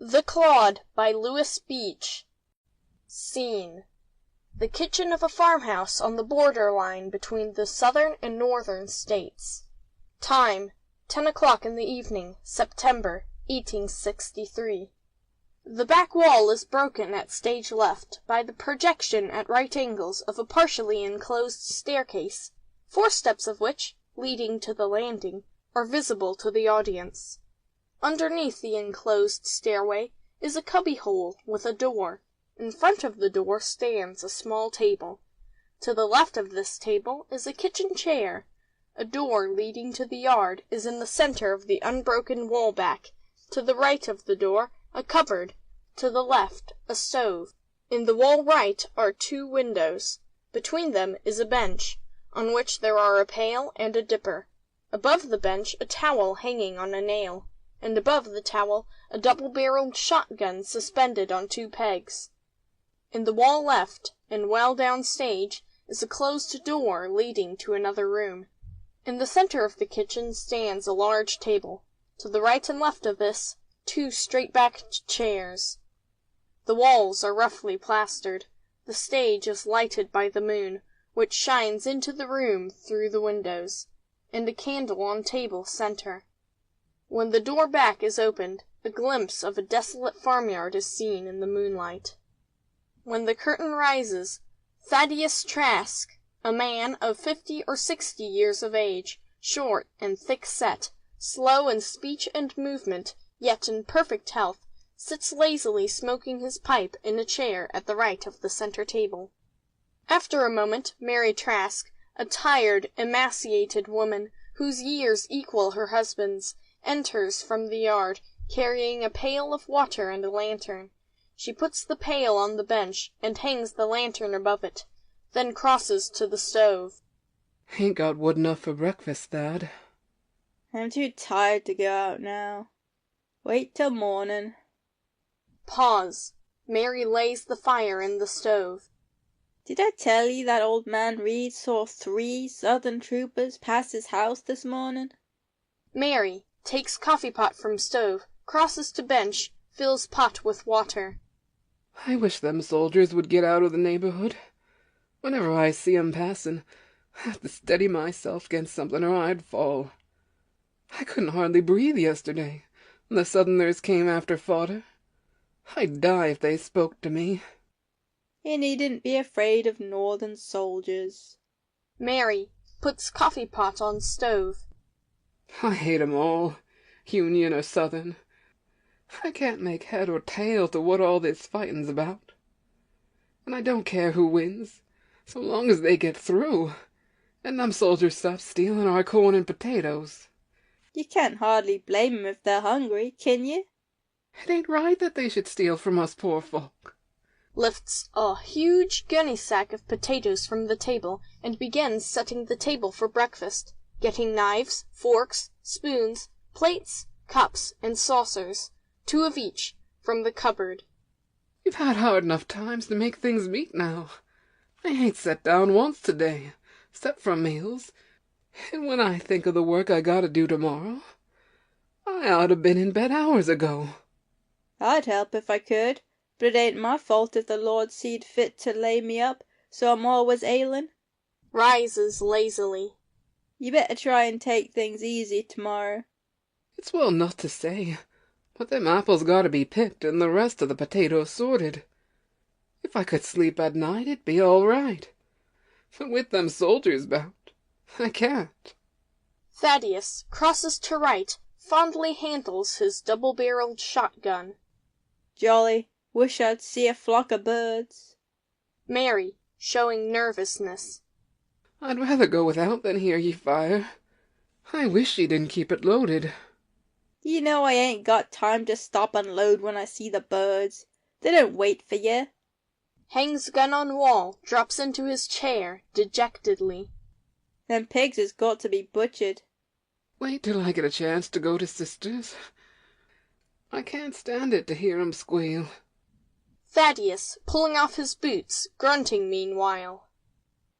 The Clod by Louis Beach. Scene: the kitchen of a farmhouse on the border line between the southern and northern states. Time: 10 o'clock in the evening, September, 1863. The back wall is broken at stage left by the projection at right angles of a partially enclosed staircase, 4 steps of which, leading to the landing, are visible to the audience. Underneath the enclosed stairway is a cubbyhole with a door. In front of the door stands a small table. To the left of this table is a kitchen chair. A door leading to the yard is in the center of the unbroken wall back. To the right of the door, a cupboard. To the left, a stove. In the wall right are 2 windows. Between them is a bench, on which there are a pail and a dipper. Above the bench a towel hanging on a nail, and above the towel a double-barreled shotgun suspended on 2 pegs. In the wall left, and well down stage, is a closed door leading to another room. In the center of the kitchen stands a large table. To the right and left of this, 2 straight-backed chairs. The walls are roughly plastered. The stage is lighted by the moon, which shines into the room through the windows, and a candle on table center. When the door back is opened, a glimpse of a desolate farmyard is seen in the moonlight. When the curtain rises, Thaddeus Trask, a man of 50 or 60 years of age, short and thick-set, slow in speech and movement, yet in perfect health, sits lazily smoking his pipe in a chair at the right of the center table. After a moment, Mary Trask, a tired, emaciated woman, whose years equal her husband's, enters from the yard, carrying a pail of water and a lantern. She puts the pail on the bench, and hangs the lantern above it, then crosses to the stove. Ain't got wood enough for breakfast, Thad. I'm too tired to go out now. Wait till morning. Pause. Mary lays the fire in the stove. Did I tell you that old man Reed saw 3 Southern troopers pass his house this morning? Mary takes coffee pot from stove, crosses to bench, fills pot with water. I wish them soldiers would get out of the neighborhood. Whenever I see 'em passing, I have to steady myself against something or I'd fall. I couldn't hardly breathe yesterday, when the Southerners came after fodder. I'd die if they spoke to me. You needn't be afraid of Northern soldiers. Mary puts coffee pot on stove. I hate 'em all, Union or Southern. I can't make head or tail to what all this fighting's about. And I don't care who wins, so long as they get through, and them soldiers stop stealing our corn and potatoes. You can't hardly blame 'em if they're hungry, can you? It ain't right that they should steal from us poor folk. Lifts a huge gunny sack of potatoes from the table and begins setting the table for breakfast, getting knives, forks, spoons, plates, cups, and saucers, 2 of each, from the cupboard. We've had hard enough times to make things meet now. I ain't sat down once today, except for meals, and when I think of the work I gotta do tomorrow, I ought to been in bed hours ago. I'd help if I could, but it ain't my fault if the Lord seed fit to lay me up so I'm always ailin'. Rises lazily. You better try and take things easy tomorrow. It's well not to say, but them apples gotta be picked and the rest of the potatoes sorted. If I could sleep at night, it'd be all right. But with them soldiers about, I can't. Thaddeus crosses to right, fondly handles his double-barreled shotgun. Jolly, wish I'd see a flock of birds. Mary, showing nervousness. I'd rather go without than hear ye fire. I wish ye didn't keep it loaded. You know I ain't got time to stop and load when I see the birds. They don't wait for ye. Hangs gun on wall, drops into his chair, dejectedly. Them pigs has got to be butchered. Wait till I get a chance to go to Sister's. I can't stand it to hear 'em squeal. Thaddeus, pulling off his boots, grunting meanwhile.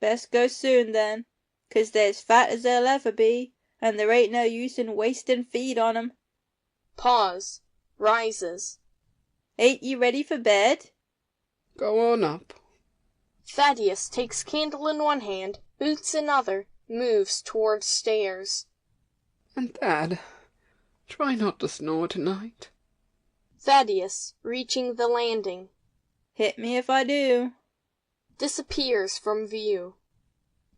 Best go soon then, 'cause they're as fat as they'll ever be, and there ain't no use in wasting feed on 'em. Pause. Rises. Ain't you ready for bed? Go on up. Thaddeus takes candle in one hand, boots in other, moves towards stairs. And Dad, try not to snore tonight. Thaddeus, reaching the landing, Hit me if I do. disappears from view.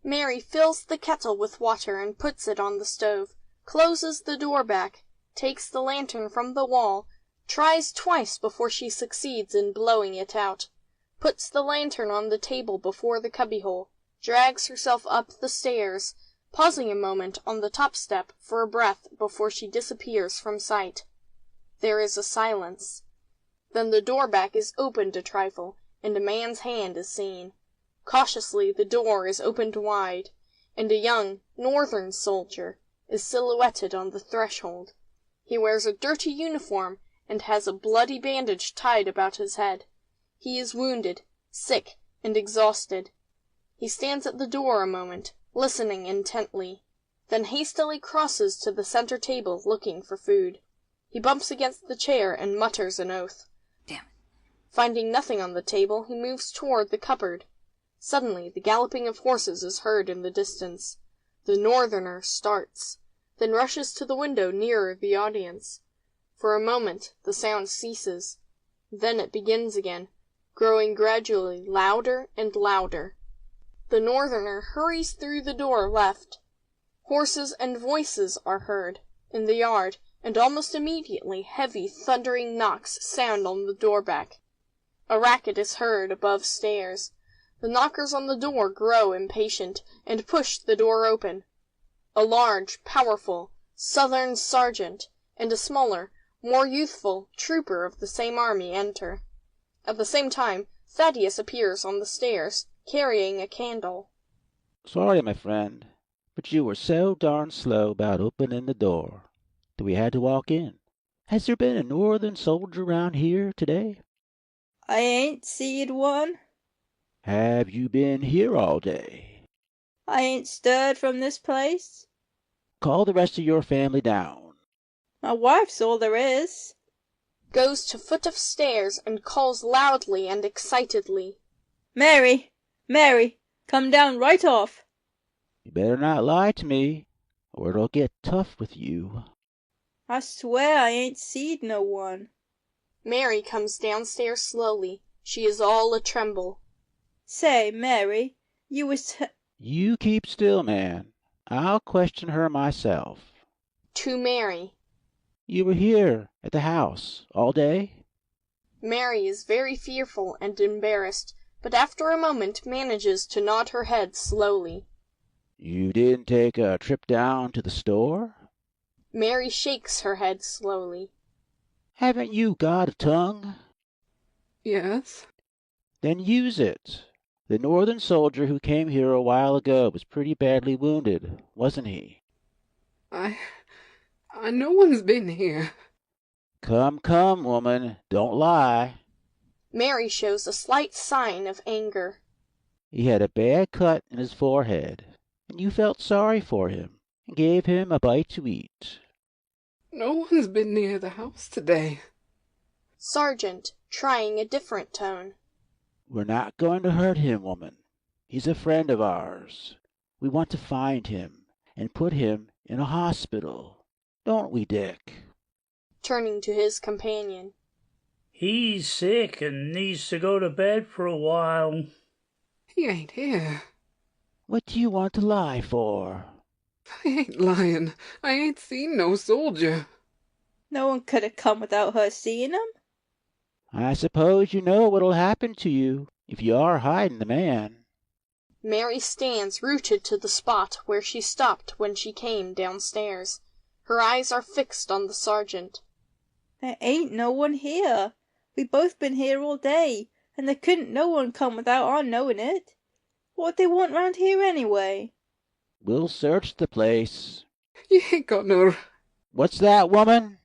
Mary fills the kettle with water and puts it on the stove, closes the door back, takes the lantern from the wall, tries twice before she succeeds in blowing it out, puts the lantern on the table before the cubbyhole, drags herself up the stairs, pausing a moment on the top step for a breath before she disappears from sight. There is a silence. Then the door back is opened a trifle, and a man's hand is seen. Cautiously the door is opened wide, and a young Northern soldier is silhouetted on the threshold. He wears a dirty uniform and has a bloody bandage tied about his head. He is wounded, sick, and exhausted. He stands at the door a moment, listening intently, then hastily crosses to the center table looking for food. He bumps against the chair and mutters an oath. Damn it. Finding nothing on the table, he moves toward the cupboard. Suddenly the galloping of horses is heard in the distance. The Northerner starts, then rushes to the window nearer the audience. For a moment the sound ceases. Then it begins again, growing gradually louder and louder. The Northerner hurries through the door left. Horses and voices are heard in the yard, and almost immediately heavy thundering knocks sound on the door back. A racket is heard above stairs. The knockers on the door grow impatient, and push the door open. A large, powerful Southern sergeant and a smaller, more youthful trooper of the same army enter. At the same time, Thaddeus appears on the stairs, carrying a candle. Sorry, my friend, but you were so darn slow about opening the door that we had to walk in. Has there been a Northern soldier round here today? I ain't seed one. Have you been here all day? I ain't stirred from this place. Call the rest of your family down. My wife's all there is. Goes to foot of stairs and calls loudly and excitedly. Mary! Mary! Come down right off. You better not lie to me, or it'll get tough with you. I swear I ain't seed no one. Mary comes downstairs slowly. She is all a-tremble. Say, Mary, you was You keep still, man. I'll question her myself. To Mary. You were here at the house all day? Mary is very fearful and embarrassed, but after a moment manages to nod her head slowly. You didn't take a trip down to the store? Mary shakes her head slowly. Haven't you got a tongue? Yes? Then use it. The Northern soldier who came here a while ago was pretty badly wounded, wasn't he? No one's been here. Come, woman, don't lie. Mary shows a slight sign of anger. He had a bad cut in his forehead, and you felt sorry for him and gave him a bite to eat. No one's been near the house today. Sergeant, trying a different tone. We're not going to hurt him, woman. He's a friend of ours. We want to find him and put him in a hospital. Don't we, Dick? Turning to his companion. He's sick and needs to go to bed for a while. He ain't here. What do you want to lie for? I ain't lying. I ain't seen no soldier. No one could have come without her seeing him. I suppose you know what'll happen to you if you are hiding the man. Mary stands rooted to the spot where she stopped when she came downstairs. Her eyes are fixed on the sergeant. There ain't no one here. We both been here all day, and there couldn't no one come without our knowing it. What they want round here anyway? We'll search the place. You ain't got no... What's that, woman?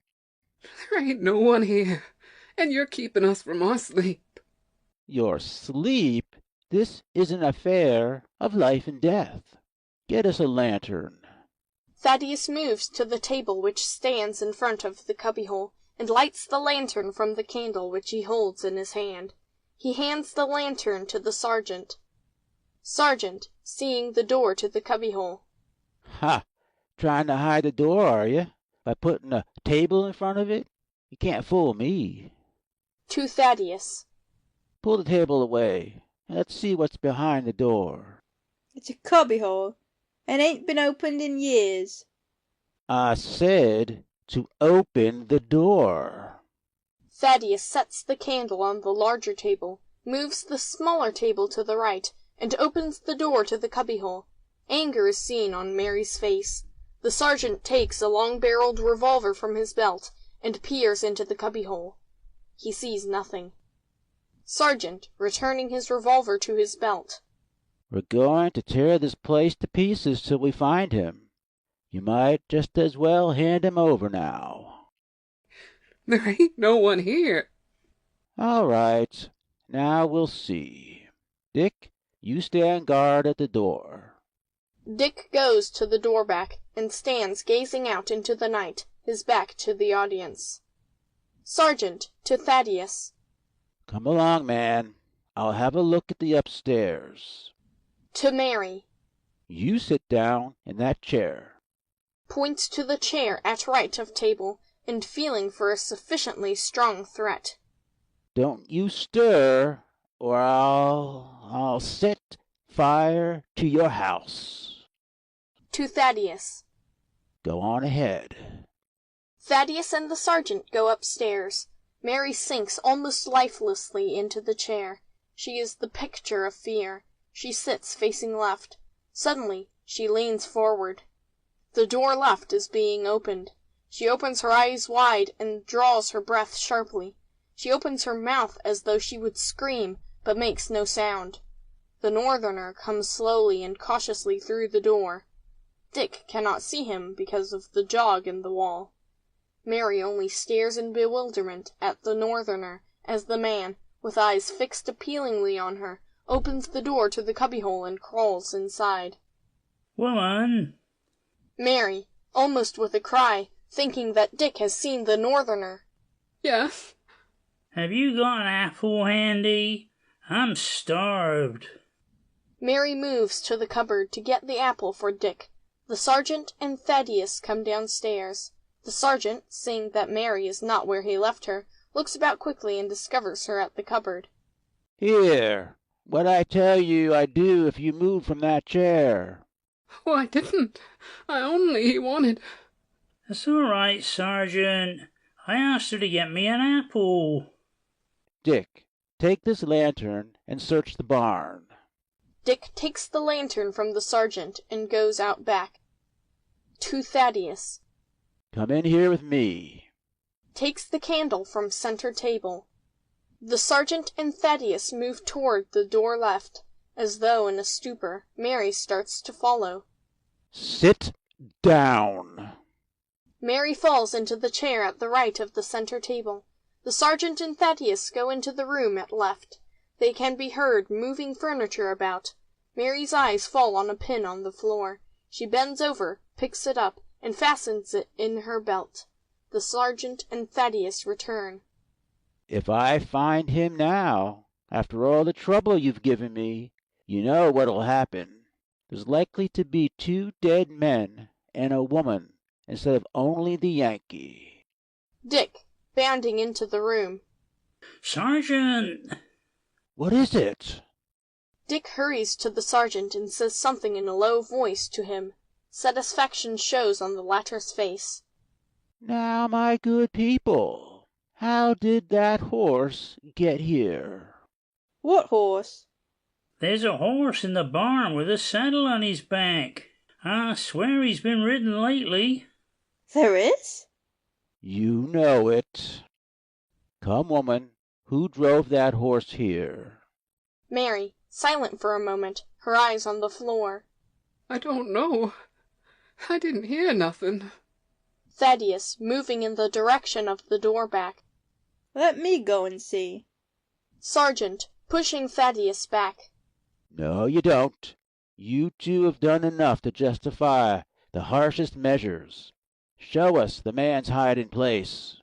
There ain't no one here, and you're keeping us from our sleep. Your sleep? This is an affair of life and death. Get us a lantern. Thaddeus moves to the table which stands in front of the cubbyhole, and lights the lantern from the candle which he holds in his hand. He hands the lantern to the sergeant. Sergeant, seeing the door to the cubbyhole. Ha! Trying to hide the door, are you? By putting a table in front of it? You can't fool me. To Thaddeus. Pull the table away, and let's see what's behind the door. It's a cubbyhole, and ain't been opened in years. I said to open the door. Thaddeus sets the candle on the larger table, moves the smaller table to the right, and opens the door to the cubbyhole. Anger is seen on Mary's face. The sergeant takes a long-barreled revolver from his belt and peers into the cubbyhole. He sees nothing. Sergeant, returning his revolver to his belt. We're going to tear this place to pieces till we find him. You might just as well hand him over now. There ain't no one here. All right, now we'll see. Dick, you stand guard at the door. Dick goes to the door back and stands gazing out into the night, his back to the audience. Sergeant, to Thaddeus. Come along, man. I'll have a look at the upstairs. To Mary. You sit down in that chair. Points to the chair at right of table, and feeling for a sufficiently strong threat. Don't you stir, or I'll set fire to your house. To Thaddeus. Go on ahead. Thaddeus and the sergeant go upstairs. Mary sinks almost lifelessly into the chair. She is the picture of fear. She sits facing left. Suddenly, she leans forward. The door left is being opened. She opens her eyes wide and draws her breath sharply. She opens her mouth as though she would scream, but makes no sound. The northerner comes slowly and cautiously through the door. Dick cannot see him because of the jog in the wall. Mary only stares in bewilderment at the northerner as the man, with eyes fixed appealingly on her, opens the door to the cubbyhole and crawls inside. Woman! Mary, almost with a cry, thinking that Dick has seen the northerner. Yes. Have you got an apple handy? I'm starved. Mary moves to the cupboard to get the apple for Dick. The sergeant and Thaddeus come downstairs. The sergeant, seeing that Mary is not where he left her, looks about quickly and discovers her at the cupboard. Here, what'd I tell you I'd do if you moved from that chair? Oh, I didn't. I only wanted... That's all right, Sergeant. I asked her to get me an apple. Dick, take this lantern and search the barn. Dick takes the lantern from the sergeant and goes out back. To Thaddeus. Come in here with me. Takes the candle from center table. The sergeant and Thaddeus move toward the door left. As though in a stupor, Mary starts to follow. Sit down. Mary falls into the chair at the right of the center table. The sergeant and Thaddeus go into the room at left. They can be heard moving furniture about. Mary's eyes fall on a pin on the floor. She bends over, picks it up, and fastens it in her belt. The sergeant and Thaddeus return. If I find him now, after all the trouble you've given me, you know what'll happen. There's likely to be 2 dead men and a woman instead of only the Yankee. Dick, bounding into the room. Sergeant! What is it? Dick hurries to the sergeant and says something in a low voice to him. Satisfaction shows on the latter's face. Now, my good people, how did that horse get here? What horse? There's a horse in the barn with a saddle on his back. I swear he's been ridden lately. There is? You know it. Come, woman, who drove that horse here? Mary, silent for a moment, her eyes on the floor. I don't know. I didn't hear nothing. Thaddeus, moving in the direction of the door back. Let me go and see. Sergeant, pushing Thaddeus back. No, you don't. You 2 have done enough to justify the harshest measures. Show us the man's hiding place.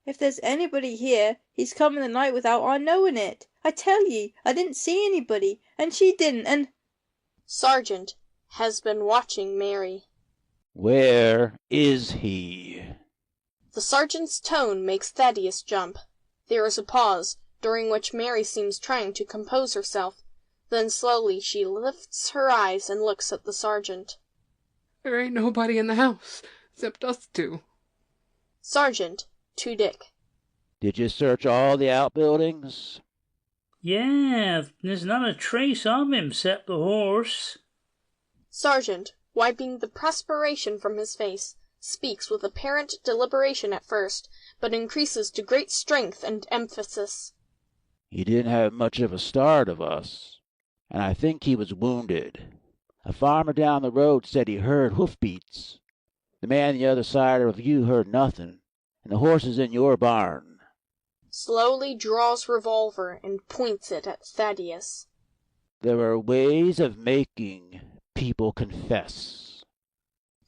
If there's anybody here, he's come in the night without our knowing it. I tell ye, I didn't see anybody, and she didn't, and—" Sergeant has been watching Mary. Where is he? The sergeant's tone makes Thaddeus jump. There is a pause, during which Mary seems trying to compose herself. Then slowly she lifts her eyes and looks at the sergeant. There ain't nobody in the house, except us two. Sergeant, to Dick. Did you search all the outbuildings? Yeah, there's not a trace of him except the horse. Sergeant, wiping the perspiration from his face, speaks with apparent deliberation at first, but increases to great strength and emphasis. He didn't have much of a start of us, and I think he was wounded. A farmer down the road said he heard hoofbeats. The man the other side of you heard nothing, and the horse is in your barn. Slowly draws revolver and points it at Thaddeus. There are ways of making people confess.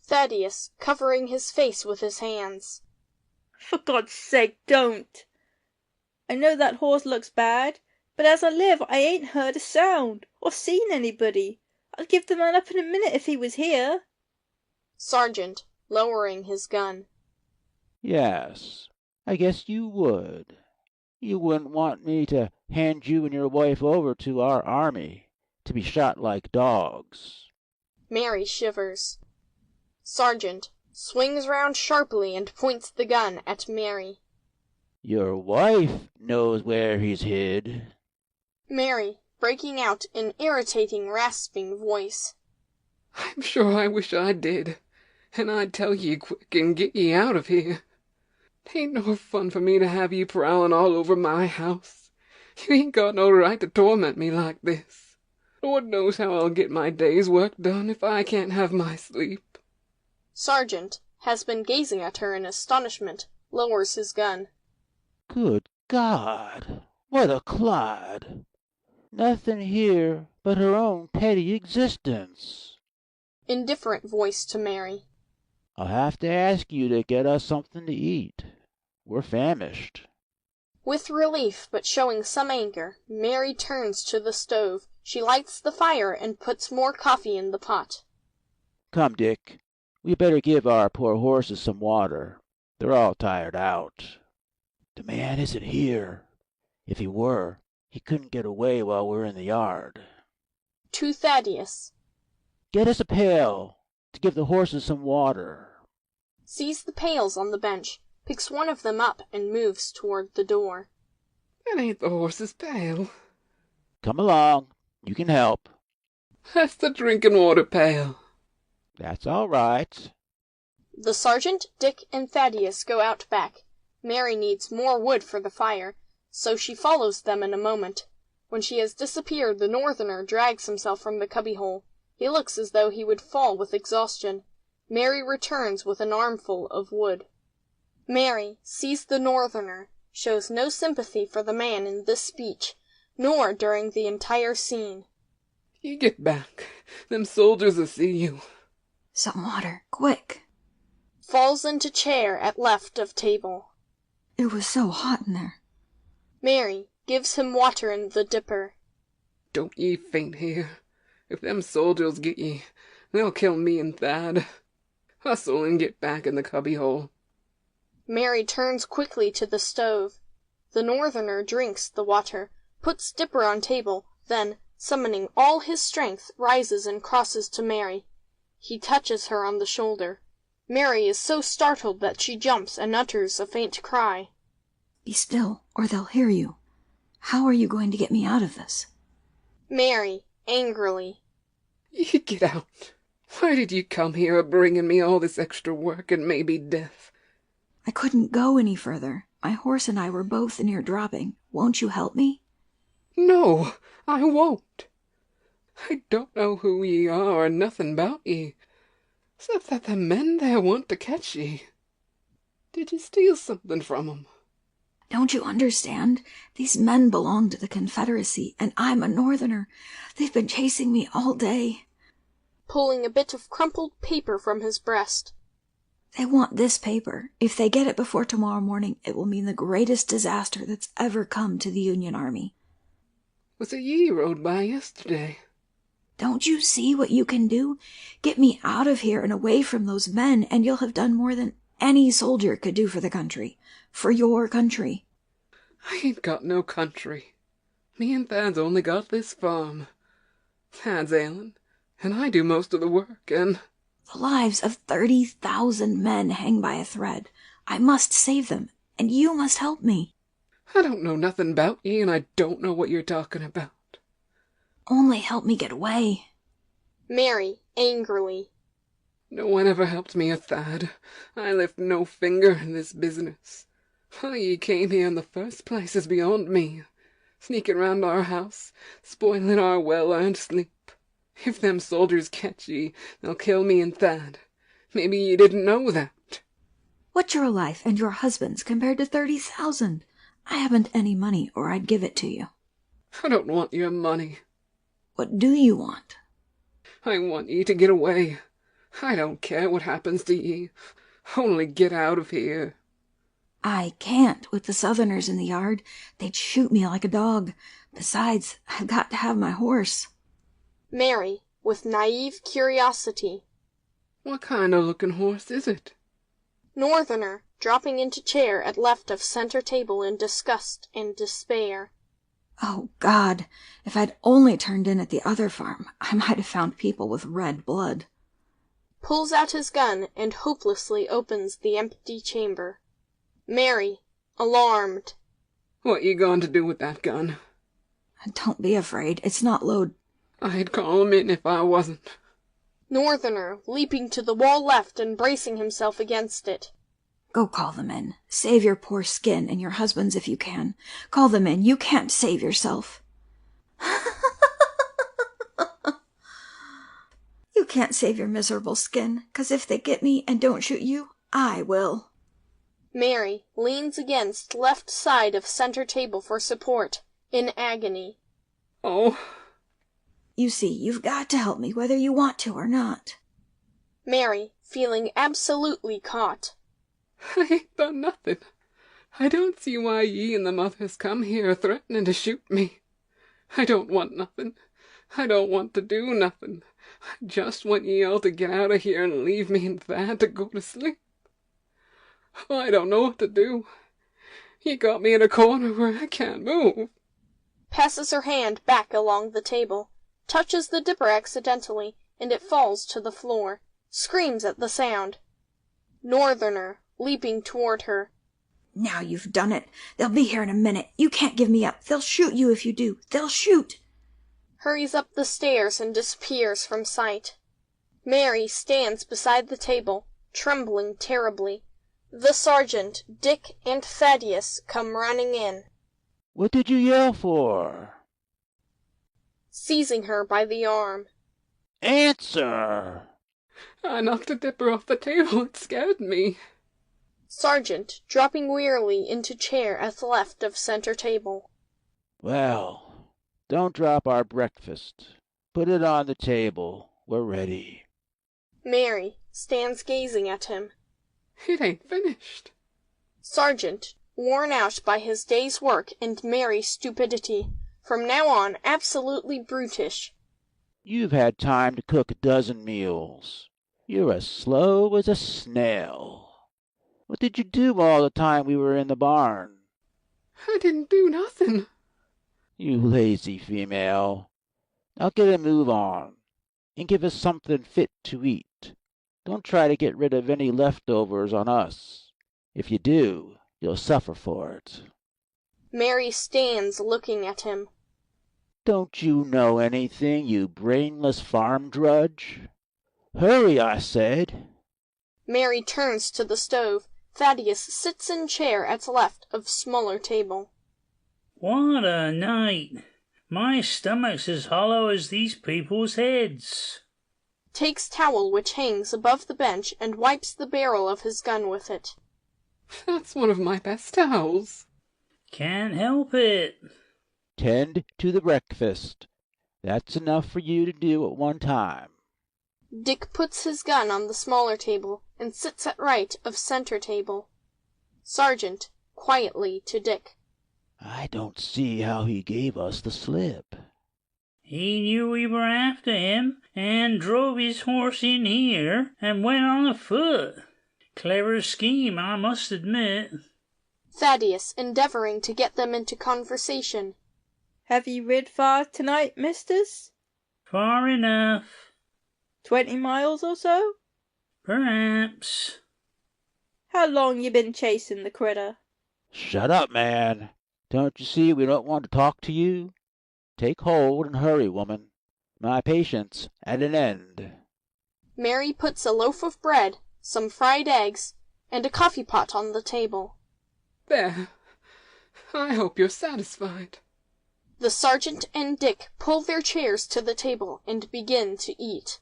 Thaddeus, covering his face with his hands. "For God's sake, don't! I know that horse looks bad, but as I live I ain't heard a sound, or seen anybody. I'd give the man up in a minute if he was here." Sergeant, lowering his gun. Yes, I guess you would. You wouldn't want me to hand you and your wife over to our army to be shot like dogs. Mary shivers. Sergeant swings round sharply and points the gun at Mary. Your wife knows where he's hid. Mary, breaking out in irritating, rasping voice. I'm sure I wish I did, and I'd tell ye quick and get ye out of here. 'Tain't no fun for me to have ye prowling all over my house. You ain't got no right to torment me like this. Lord knows how I'll get my day's work done if I can't have my sleep. Sergeant has been gazing at her in astonishment, lowers his gun. Good God, what a clod! Nothing here but her own petty existence. Indifferent voice to Mary. I'll have to ask you to get us something to eat. We're famished. With relief, but showing some anger, Mary turns to the stove. She lights the fire and puts more coffee in the pot. Come, Dick. We better give our poor horses some water. They're all tired out. The man isn't here. If he were, he couldn't get away while we're in the yard. To Thaddeus. Get us a pail to give the horses some water. Sees the pails on the bench, picks one of them up and moves toward the door. That ain't the horse's pail. Come along. You can help. That's the drinking water pail. That's all right. The sergeant, Dick, and Thaddeus go out back. Mary needs more wood for the fire, so she follows them in a moment. When she has disappeared, the northerner drags himself from the cubbyhole. He looks as though he would fall with exhaustion. Mary returns with an armful of wood. Mary sees the northerner, shows no sympathy for the man in this speech, nor during the entire scene. You get back. Them soldiers'll see you. Some water, quick. Falls into chair at left of table. It was so hot in there. Mary gives him water in the dipper. Don't ye faint here. If them soldiers get ye, they'll kill me and Thad. Hustle and get back in the cubbyhole. Mary turns quickly to the stove. The northerner drinks the water, puts dipper on table, then, summoning all his strength, rises and crosses to Mary. He touches her on the shoulder. Mary is so startled that she jumps and utters a faint cry. Be still, or they'll hear you. How are you going to get me out of this? Mary, angrily. Ye get out. Why did ye come here a-bringing me all this extra work and maybe death? I couldn't go any further. My horse and I were both near dropping. Won't you help me? No, I won't. I don't know who ye are or nothing about ye, except that the men there want to catch ye. Did ye steal something from 'em? Don't you understand? These men belong to the Confederacy, and I'm a Northerner. They've been chasing me all day. Pulling a bit of crumpled paper from his breast. They want this paper. If they get it before tomorrow morning, it will mean the greatest disaster that's ever come to the Union Army. Was it ye rode by yesterday? Don't you see what you can do? Get me out of here and away from those men, and you'll have done more than any soldier could do for the country. For your country. I ain't got no country. Me and Thad's only got this farm. Thad's ailin', and I do most of the work, and... The lives of 30,000 men hang by a thread. I must save them, and you must help me. I don't know nothing about ye, and I don't know what you're talking about. Only help me get away. Mary, angrily. No one ever helped me a Thad. I lift no finger in this business. Why ye came here in the first place is beyond me. Sneaking round our house, spoiling our well-earned sleep. If them soldiers catch ye, they'll kill me and Thad. Maybe ye didn't know that. What's your life and your husband's compared to 30,000? I haven't any money, or I'd give it to you. I don't want your money. What do you want? I want ye to get away. I don't care what happens to ye. Only get out of here. I can't with the Southerners in the yard. They'd shoot me like a dog. Besides, I've got to have my horse. Mary, with naive curiosity. What kind of looking horse is it? Northerner, dropping into chair at left of center table in disgust and despair. Oh, God, if I'd only turned in at the other farm, I might have found people with red blood. Pulls out his gun and hopelessly opens the empty chamber. Mary, alarmed. What ye going to do with that gun? Don't be afraid, it's not loaded. I'd call 'em in if I wasn't. Northerner, leaping to the wall left and bracing himself against it. Go call them in. Save your poor skin and your husband's if you can. Call them in. You can't save yourself. You can't save your miserable skin, 'cause if they get me and don't shoot you, I will. Mary leans against left side of center table for support, in agony. Oh. You see, you've got to help me whether you want to or not. Mary, feeling absolutely caught. I ain't done nothing. I don't see why ye and the mothers come here threatening to shoot me. I don't want nothing. I don't want to do nothing. I just want ye all to get out of here and leave me and Thad to go to sleep. Oh, I don't know what to do. Ye got me in a corner where I can't move. Passes her hand back along the table, touches the dipper accidentally, and it falls to the floor. Screams at the sound. Northerner, leaping toward her. Now you've done it. They'll be here in a minute. You can't give me up. They'll shoot you if you do. They'll shoot. Hurries up the stairs and disappears from sight. Mary stands beside the table, trembling terribly. The sergeant, Dick, and Thaddeus come running in. What did you yell for? Seizing her by the arm. Answer! I knocked a dipper off the table. It scared me. Sergeant, dropping wearily into chair at the left of center table. Well, don't drop our breakfast. Put it on the table. We're ready. Mary stands gazing at him. It ain't finished. Sergeant, worn out by his day's work and Mary's stupidity, from now on absolutely brutish. You've had time to cook a dozen meals. You're as slow as a snail. What did you do all the time we were in the barn? I didn't do nothing. You lazy female. Now get a move on, and give us something fit to eat. Don't try to get rid of any leftovers on us. If you do, you'll suffer for it. Mary stands looking at him. Don't you know anything, you brainless farm drudge? Hurry, I said. Mary turns to the stove. Thaddeus sits in chair at left of smaller table. What a night! My stomach's as hollow as these people's heads. Takes towel which hangs above the bench and wipes the barrel of his gun with it. That's one of my best towels. Can't help it. Tend to the breakfast. That's enough for you to do at one time. Dick puts his gun on the smaller table, and sits at right of center table. Sergeant, quietly to Dick. I don't see how he gave us the slip. He knew we were after him, and drove his horse in here, and went on afoot. Clever scheme, I must admit. Thaddeus, endeavoring to get them into conversation. Have you rid far tonight, misters? Far enough. 20 miles or so? Perhaps. How long you been chasing the critter? Shut up, man. Don't you see we don't want to talk to you? Take hold and hurry, woman. My patience at an end. Mary puts a loaf of bread, some fried eggs, and a coffee pot on the table. There. I hope you're satisfied. The sergeant and Dick pull their chairs to the table and begin to eat.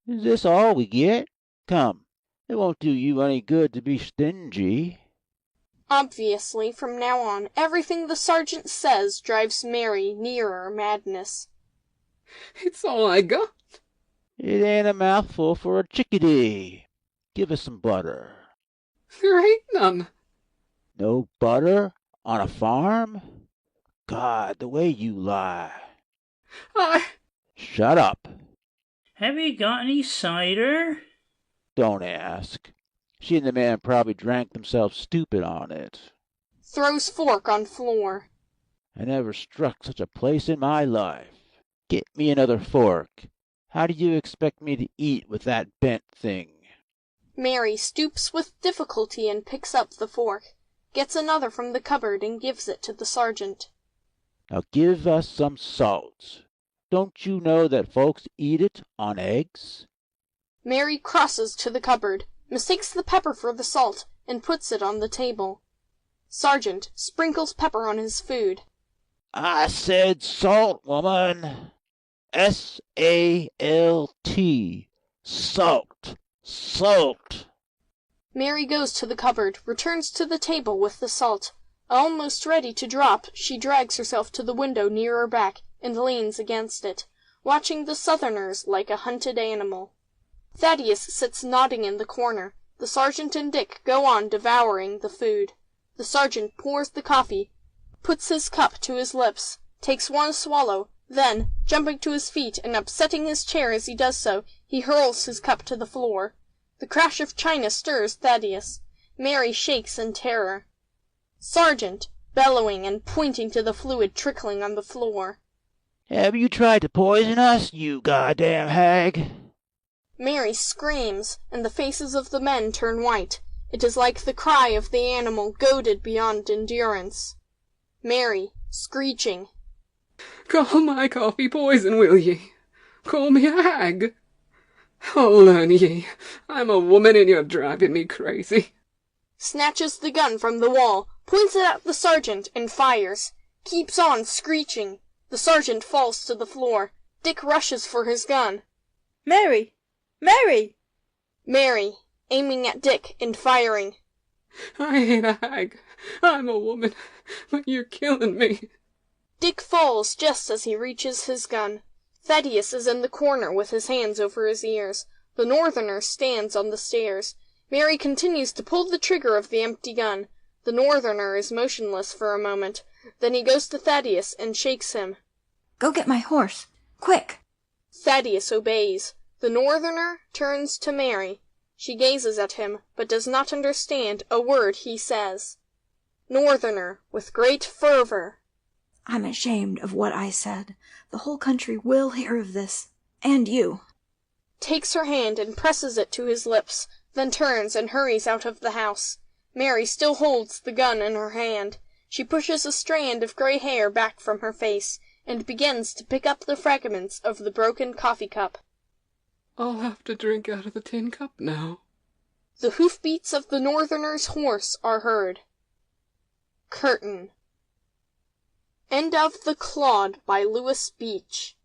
Is this all we get? Come, it won't do you any good to be stingy. Obviously, from now on, everything the sergeant says drives Mary nearer madness. It's all I got. It ain't a mouthful for a chickadee. Give us some butter. There ain't none. No butter on a farm? God, the way you lie. Shut up. Have you got any cider? Don't ask. She and the man probably drank themselves stupid on it. Throws fork on floor. I never struck such a place in my life. Get me another fork. How do you expect me to eat with that bent thing? Mary stoops with difficulty and picks up the fork, gets another from the cupboard and gives it to the sergeant. Now give us some salt. Don't you know that folks eat it on eggs? Mary crosses to the cupboard, mistakes the pepper for the salt, and puts it on the table. Sergeant sprinkles pepper on his food. I said salt, woman. S-A-L-T. Salt. Salt. Mary goes to the cupboard, returns to the table with the salt. Almost ready to drop, she drags herself to the window near her back and leans against it, watching the Southerners like a hunted animal. Thaddeus sits nodding in the corner. The sergeant and Dick go on devouring the food. The sergeant pours the coffee, puts his cup to his lips, takes one swallow, then, jumping to his feet and upsetting his chair as he does so, he hurls his cup to the floor. The crash of china stirs Thaddeus. Mary shakes in terror. Sergeant, bellowing and pointing to the fluid trickling on the floor. Have you tried to poison us, you goddamn hag? Mary screams, and the faces of the men turn white. It is like the cry of the animal goaded beyond endurance. Mary, screeching. Call my coffee poison, will ye? Call me a hag? Oh, learn ye, I'm a woman and you're driving me crazy. Snatches the gun from the wall, points it at the sergeant, and fires. Keeps on screeching. The sergeant falls to the floor. Dick rushes for his gun. Mary! Mary! Mary, aiming at Dick and firing. I ain't a hag. I'm a woman, but you're killing me. Dick falls just as he reaches his gun. Thaddeus is in the corner with his hands over his ears. The Northerner stands on the stairs. Mary continues to pull the trigger of the empty gun. The Northerner is motionless for a moment. Then he goes to Thaddeus and shakes him. Go get my horse. Quick! Thaddeus obeys. The Northerner turns to Mary. She gazes at him, but does not understand a word he says. Northerner, with great fervor. I'm ashamed of what I said. The whole country will hear of this. And you. Takes her hand and presses it to his lips, then turns and hurries out of the house. Mary still holds the gun in her hand. She pushes a strand of gray hair back from her face, and begins to pick up the fragments of the broken coffee cup. I'll have to drink out of the tin cup now. The hoofbeats of the Northerner's horse are heard. Curtain. End of The Clod by Lewis Beach.